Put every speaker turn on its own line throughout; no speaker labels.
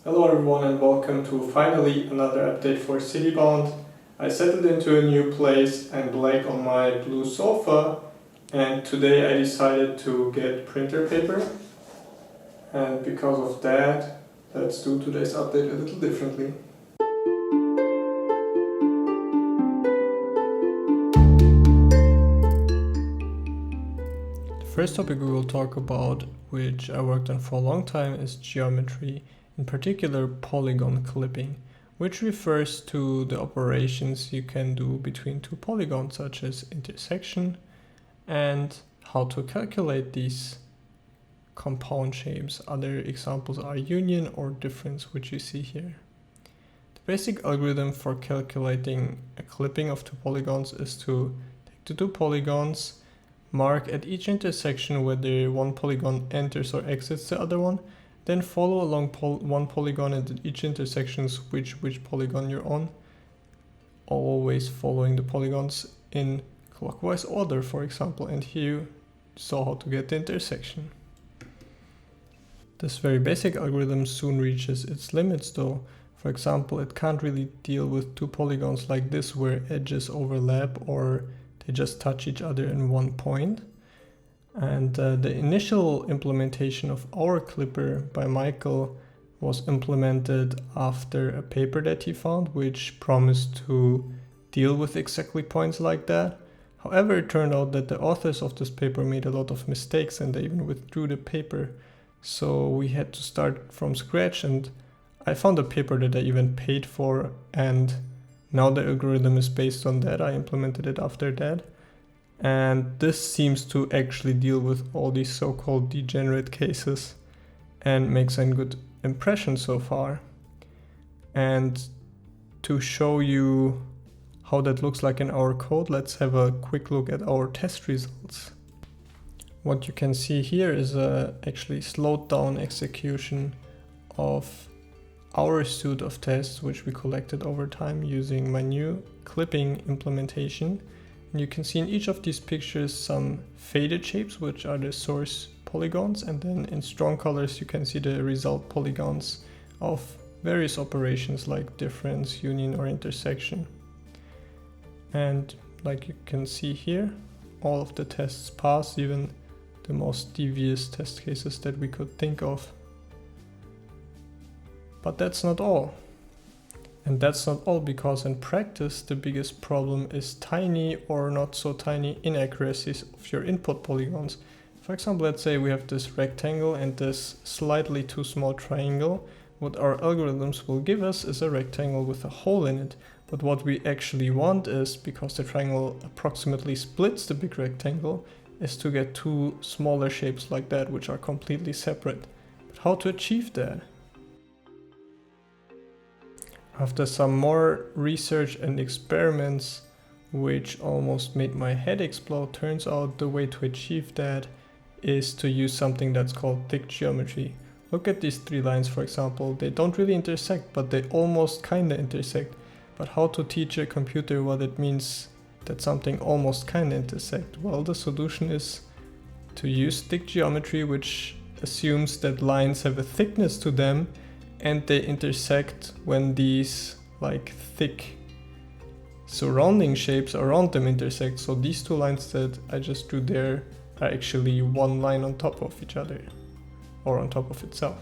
Hello everyone and welcome to finally another update for Citybound. I settled into a new place and laid on my blue sofa, and today I decided to get printer paper, and because of that let's do today's update a little differently. The first topic we will talk about, which I worked on for a long time, is geometry. In particular, polygon clipping, which refers to the operations you can do between two polygons, such as intersection, and how to calculate these compound shapes. Other examples are union or difference, which you see here. The basic algorithm for calculating a clipping of two polygons is to take the two polygons, mark at each intersection whether one polygon enters or exits the other one, then follow along one polygon and at each intersection switch which polygon you're on, always following the polygons in clockwise order, for example, and here you saw how to get the intersection. This very basic algorithm soon reaches its limits though. For example, it can't really deal with two polygons like this where edges overlap or they just touch each other in one point. And the initial implementation of our clipper by Michael was implemented after a paper that he found, which promised to deal with exactly points like that. However, it turned out that the authors of this paper made a lot of mistakes and they even withdrew the paper. So we had to start from scratch, and I found a paper that I even paid for, and now the algorithm is based on that. I implemented it after that. And this seems to actually deal with all these so-called degenerate cases and makes a good impression so far. And to show you how that looks like in our code, let's have a quick look at our test results. What you can see here is a actually slowed down execution of our suite of tests, which we collected over time using my new clipping implementation. And you can see in each of these pictures some faded shapes, which are the source polygons, and then in strong colors you can see the result polygons of various operations like difference, union, or intersection. And like you can see here, all of the tests pass, even the most devious test cases that we could think of. But that's not all. And that's not all, because in practice the biggest problem is tiny or not so tiny inaccuracies of your input polygons. For example, let's say we have this rectangle and this slightly too small triangle. What our algorithms will give us is a rectangle with a hole in it. But what we actually want is, because the triangle approximately splits the big rectangle, is to get two smaller shapes like that, which are completely separate. But how to achieve that? After some more research and experiments, which almost made my head explode, turns out the way to achieve that is to use something that's called thick geometry. Look at these three lines, for example. They don't really intersect, but they almost kinda intersect. But how to teach a computer what it means that something almost kinda intersect? Well, the solution is to use thick geometry, which assumes that lines have a thickness to them and they intersect when these like thick surrounding shapes around them intersect. So these two lines that I just drew there are actually one line on top of each other, or on top of itself.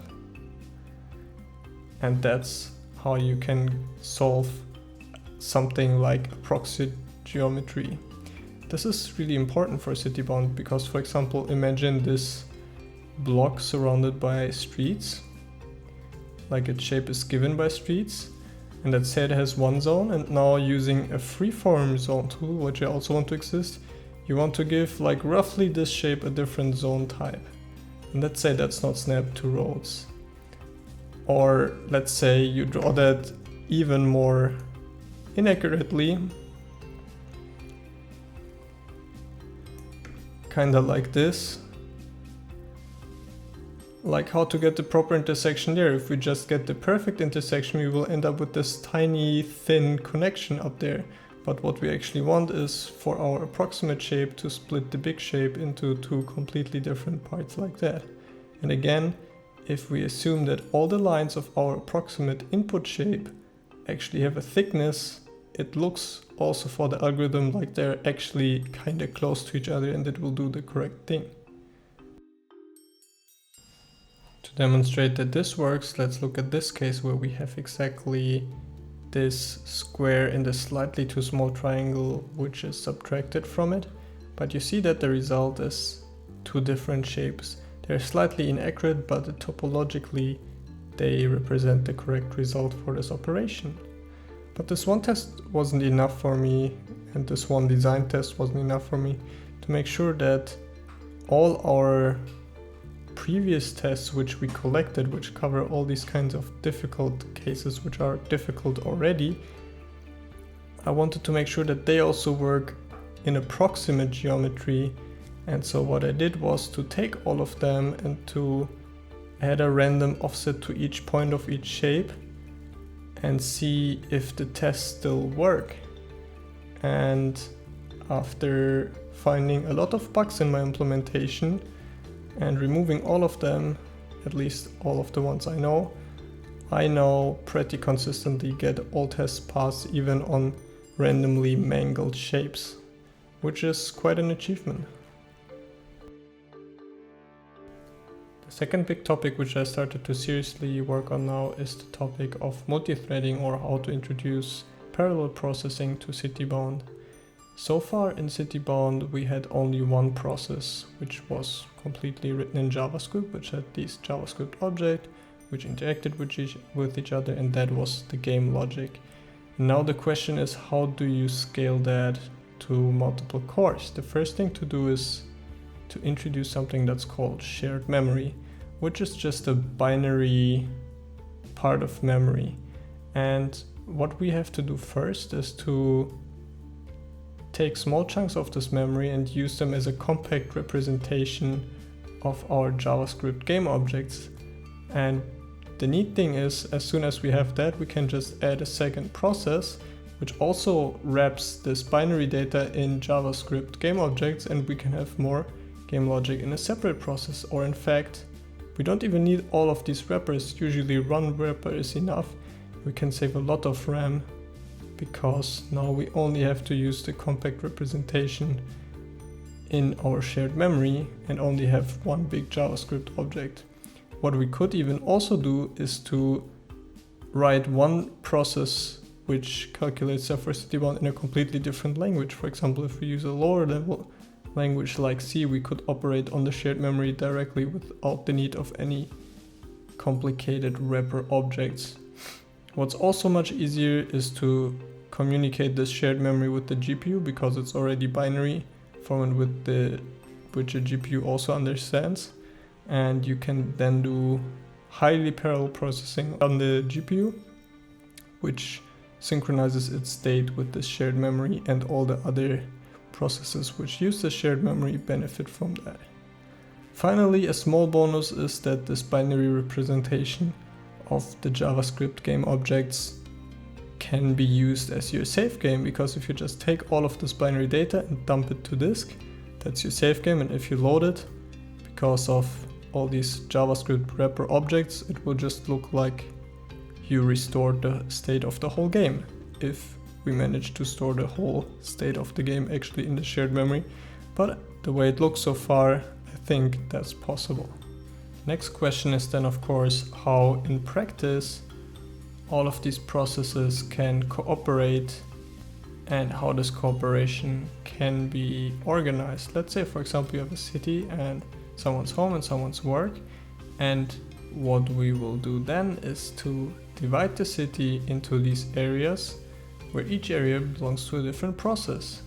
And that's how you can solve something like approximate geometry. This is really important for Citybound because, for example, imagine this block surrounded by streets. Like its shape is given by streets, and let's say it has one zone, and now using a freeform zone tool, which I also want to exist, you want to give like roughly this shape a different zone type. And let's say that's not snapped to roads. Or let's say you draw that even more inaccurately, kinda like this. Like how to get the proper intersection there. If we just get the perfect intersection, we will end up with this tiny thin connection up there. But what we actually want is for our approximate shape to split the big shape into two completely different parts like that. And again, if we assume that all the lines of our approximate input shape actually have a thickness, it looks also for the algorithm like they're actually kind of close to each other and it will do the correct thing. To demonstrate that this works, let's look at this case where we have exactly this square in the slightly too small triangle which is subtracted from it. But you see that the result is two different shapes. They're slightly inaccurate, but topologically they represent the correct result for this operation. But this one test wasn't enough for me, and this one design test wasn't enough for me to make sure that all our previous tests which we collected, which cover all these kinds of difficult cases which are difficult already, I wanted to make sure that they also work in approximate geometry. And so what I did was to take all of them and to add a random offset to each point of each shape and see if the tests still work. And after finding a lot of bugs in my implementation and removing all of them, at least all of the ones I now pretty consistently get all tests pass even on randomly mangled shapes, which is quite an achievement. The second big topic which I started to seriously work on now is the topic of multi-threading, or how to introduce parallel processing to Citybound. So far in Citybound we had only one process which was completely written in JavaScript, which had this JavaScript object which interacted with each other, and that was the game logic. And now the question is, how do you scale that to multiple cores? The first thing to do is to introduce something that's called shared memory, which is just a binary part of memory. And what we have to do first is to take small chunks of this memory and use them as a compact representation of our JavaScript game objects. And the neat thing is, as soon as we have that, we can just add a second process which also wraps this binary data in JavaScript game objects, and we can have more game logic in a separate process. Or in fact, we don't even need all of these wrappers. Usually one wrapper is enough. We can save a lot of RAM because now we only have to use the compact representation in our shared memory and only have one big JavaScript object. What we could even also do is to write one process which calculates stuff for Citybound in a completely different language. For example, if we use a lower level language like C, we could operate on the shared memory directly without the need of any complicated wrapper objects. What's also much easier is to communicate this shared memory with the GPU, because it's already binary format which a GPU also understands. And you can then do highly parallel processing on the GPU, which synchronizes its state with the shared memory, and all the other processes which use the shared memory benefit from that. Finally, a small bonus is that this binary representation of the JavaScript game objects can be used as your save game, because if you just take all of this binary data and dump it to disk, that's your save game, and if you load it, because of all these JavaScript wrapper objects, it will just look like you restored the state of the whole game, if we manage to store the whole state of the game actually in the shared memory. But the way it looks so far, I think that's possible. Next question is then, of course, how in practice all of these processes can cooperate and how this cooperation can be organized. Let's say, for example, you have a city and someone's home and someone's work, and what we will do then is to divide the city into these areas where each area belongs to a different process.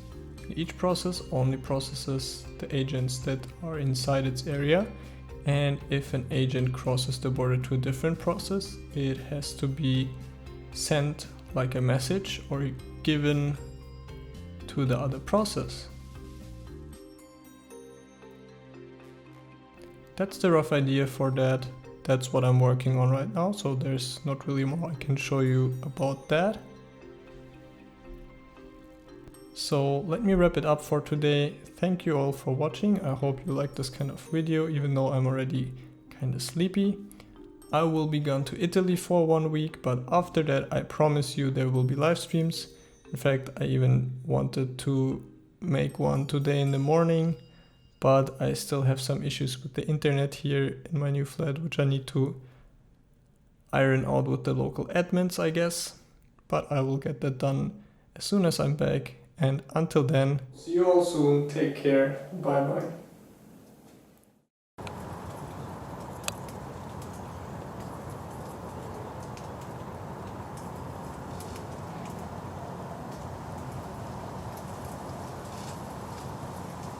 Each process only processes the agents that are inside its area, and if an agent crosses the border to a different process, it has to be sent like a message or given to the other process. That's the rough idea for that. That's what I'm working on right now, so there's not really more I can show you about that. So let me wrap it up for today. Thank you all for watching. I hope you liked this kind of video, even though I'm already kind of sleepy. I will be gone to Italy for 1 week, but after that I promise you there will be live streams. In fact, I even wanted to make one today in the morning, but I still have some issues with the internet here in my new flat, which I need to iron out with the local admins, I guess. But I will get that done as soon as I'm back. And until then, see you all soon. Take care. Bye bye.